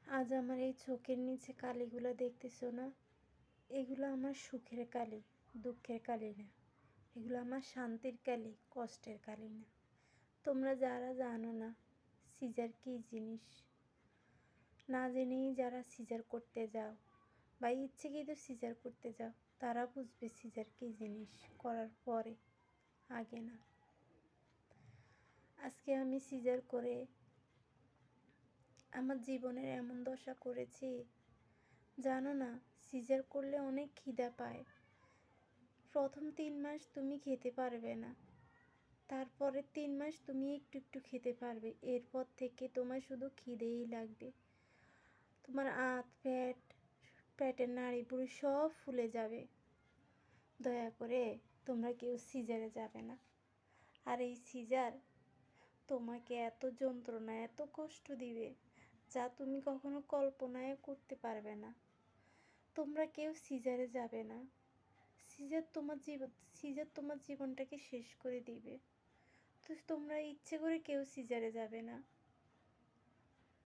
আজ আমার এই চোখের নিচে কালিগুলো দেখতেছো না? এগুলো আমার সুখের কালি, দুঃখের কালি না। এগুলো আমার শান্তির কালি, কষ্টের কালি না। তোমরা যারা জানো না সিজার কী জিনিস, না জেনেই যারা সিজার করতে যাও বা ইচ্ছেকৃত সিজার করতে যাও, তারা বুঝবে সিজার কী জিনিস করার পরে, আগে না। আজকে আমি সিজার করে আমার জীবনের এমন দশা করেছি, জানো না, সিজার করলে অনেক খিদা পায়। প্রথম 3 মাস তুমি খেতে পারবে না, তারপরে 3 মাস তুমি একটু একটু খেতে পারবে। এরপর থেকে তোমার শুধু খিদেই লাগবে। তোমার পেটের নাড়ি ভুঁড়ি সব ফুলে যাবে। দয়া করে তোমরা কেউ সিজারে যাবে না। আর এই সিজার তোমাকে এত যন্ত্রণা, এত কষ্ট দিবে, যা তুমি কখনো কল্পনায় করতে পারবে না। তোমরা কেউ সিজারে যাবে না। সিজার তোমার জীবনটাকে শেষ করে দিবে। তো তোমরা ইচ্ছে করে কেউ সিজারে যাবে না।